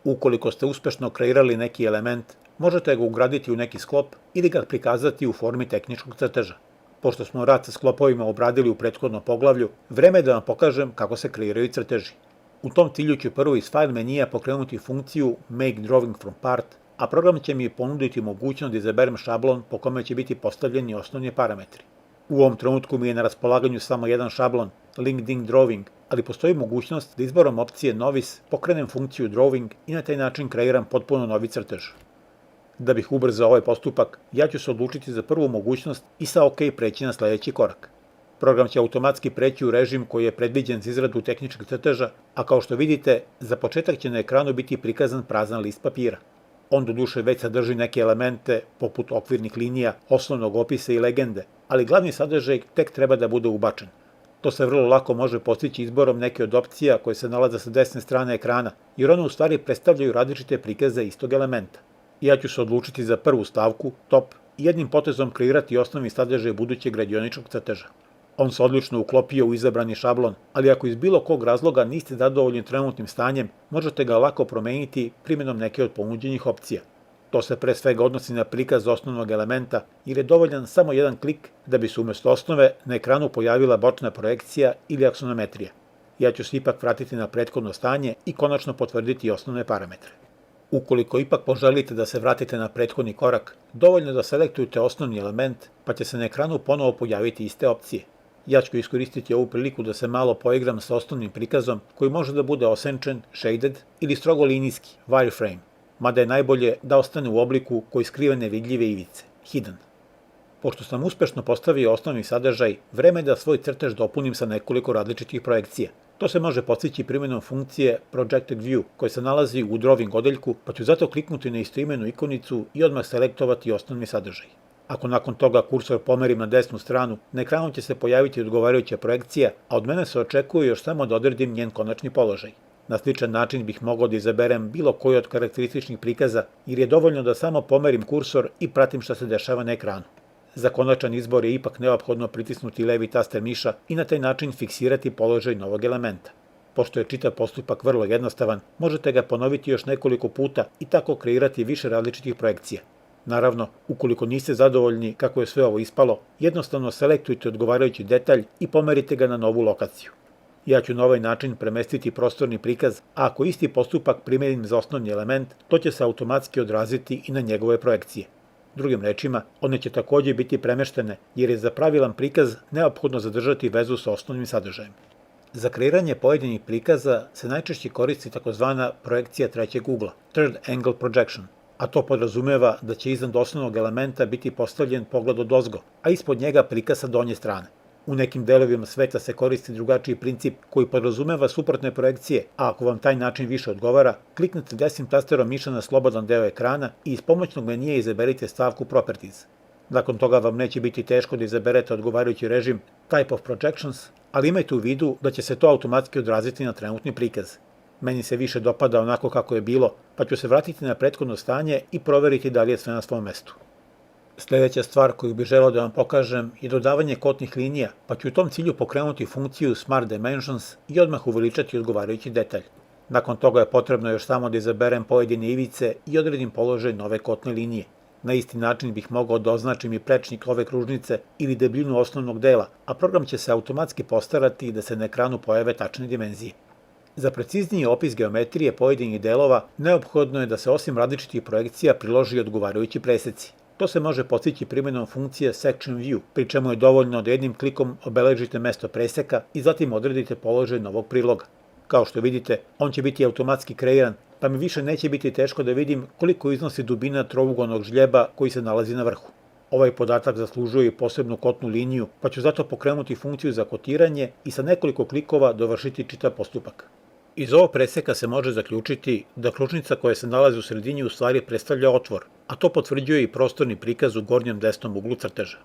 Ukoliko ste uspešno kreirali neki element, možete ga ugraditi u neki sklop ili ga prikazati u formi tehničkog crteža. Pošto smo rad sa sklopovima obradili u prethodnom poglavlju, vreme je da vam pokažem kako se kreiraju crteži. U tom cilju ću prvo iz file menija pokrenuti funkciju Make Drawing from Part, a program će mi ponuditi mogućnost da izaberem šablon po kome će biti postavljeni osnovni parametri. U ovom trenutku mi je na raspolaganju samo jedan šablon, LinkedIn Drawing, ali postoji mogućnost da izborom opcije Novice pokrenem funkciju Drawing i na taj način kreiram potpuno novi crtež. Da bih ubrzao ovaj postupak, ja ću se odlučiti za prvu mogućnost i sa OK preći na sledeći korak. Program će automatski preći u režim koji je predviđen za izradu tehničkog crteža, a kao što vidite, za početak će na ekranu biti prikazan prazan list papira. On doduše već sadrži neke elemente, poput okvirnih linija, osnovnog opisa i legende, ali glavni sadržaj tek treba da bude ubačen. To se vrlo lako može postići izborom neke od opcija koje se nalaze sa desne strane ekrana, jer one u stvari predstavljaju različite prikaze istog elementa. Ja ću se odlučiti za prvu stavku, top, i jednim potezom kreirati osnovni sadržaj budućeg radioničkog crteža. On se odlično uklopio u izabrani šablon, ali ako iz bilo kog razloga niste zadovoljni trenutnim stanjem, možete ga lako promeniti primjenom neke od ponuđenih opcija. To se pre svega odnosi na prikaz osnovnog elementa, jer je dovoljan samo jedan klik da bi se umjesto osnove na ekranu pojavila bočna projekcija ili aksonometrija. Ja ću se ipak vratiti na prethodno stanje i konačno potvrditi osnovne parametre. Ukoliko ipak poželite da se vratite na prethodni korak, dovoljno je da selektujete osnovni element, pa će se na ekranu ponovo pojaviti iste opcije. Ja ću iskoristiti ovu priliku da se malo poigram sa osnovnim prikazom koji može da bude osenčen, shaded ili strogo linijski, wireframe, mada je najbolje da ostane u obliku koji skriva nevidljive ivice, hidden. Pošto sam uspešno postavio osnovni sadržaj, vreme je da svoj crtež dopunim sa nekoliko različitih projekcija. To se može postići primjenom funkcije Projected View, koja se nalazi u Drawing odeljku, pa ću zato kliknuti na istoimenu ikonicu i odmah selektovati osnovni sadržaj. Ako nakon toga kursor pomerim na desnu stranu, na ekranu će se pojaviti odgovarajuća projekcija, a od mene se očekuje još samo da odredim njen konačni položaj. Na sličan način bih mogao da izaberem bilo koji od karakterističnih prikaza, jer je dovoljno da samo pomerim kursor i pratim šta se dešava na ekranu. Za konačan izbor je ipak neophodno pritisnuti levi taster miša i na taj način fiksirati položaj novog elementa. Pošto je čitav postupak vrlo jednostavan, možete ga ponoviti još nekoliko puta i tako kreirati više različitih projekcija. Naravno, ukoliko niste zadovoljni kako je sve ovo ispalo, jednostavno selektujte odgovarajući detalj i pomerite ga na novu lokaciju. Ja ću na ovaj način premestiti prostorni prikaz, a ako isti postupak primenim za osnovni element, to će se automatski odraziti i na njegove projekcije. Drugim rečima, one će takođe biti premeštene, jer je za pravilan prikaz neophodno zadržati vezu sa osnovnim sadržajem. Za kreiranje pojedinih prikaza se najčešće koristi takozvana projekcija trećeg ugla, Third Angle Projection, a to podrazumeva da će iznad osnovnog elementa biti postavljen pogled odozgo, a ispod njega prikaz sa donje strane. U nekim delovima sveta se koristi drugačiji princip koji podrazumeva suprotne projekcije, a ako vam taj način više odgovara, kliknite desnim tasterom miša na slobodan deo ekrana i iz pomoćnog menija izaberite stavku Properties. Nakon toga vam neće biti teško da izaberete odgovarajući režim Type of Projections, ali imajte u vidu da će se to automatski odraziti na trenutni prikaz. Meni se više dopada onako kako je bilo, pa ću se vratiti na prethodno stanje i proveriti da li je sve na svom mestu. Sljedeća stvar koju bih želeo da vam pokažem je dodavanje kotnih linija, pa ću u tom cilju pokrenuti funkciju Smart Dimensions i odmah uveličati odgovarajući detalj. Nakon toga je potrebno još samo da izaberem pojedine ivice i odredim položaj nove kotne linije. Na isti način bih mogao da označim i prečnik ove kružnice ili debljinu osnovnog dela, a program će se automatski postarati da se na ekranu pojave tačne dimenzije. Za precizniji opis geometrije pojedinih delova neophodno je da se osim različitih projekcija priloži odgovarajući preseci. To se može postići primjenom funkcije Section View, pri čemu je dovoljno da jednim klikom obeležite mesto preseka i zatim odredite položaj novog priloga. Kao što vidite, on će biti automatski kreiran, pa mi više neće biti teško da vidim koliko iznosi dubina trougonog žljeba koji se nalazi na vrhu. Ovaj podatak zaslužuje i posebnu kotnu liniju, pa ću zato pokrenuti funkciju za kotiranje i sa nekoliko klikova dovršiti čitav postupak. Iz ovog preseka se može zaključiti da kružnica koja se nalazi u sredini u stvari predstavlja otvor, a to potvrđuje i prostorni prikaz u gornjem desnom uglu crteža.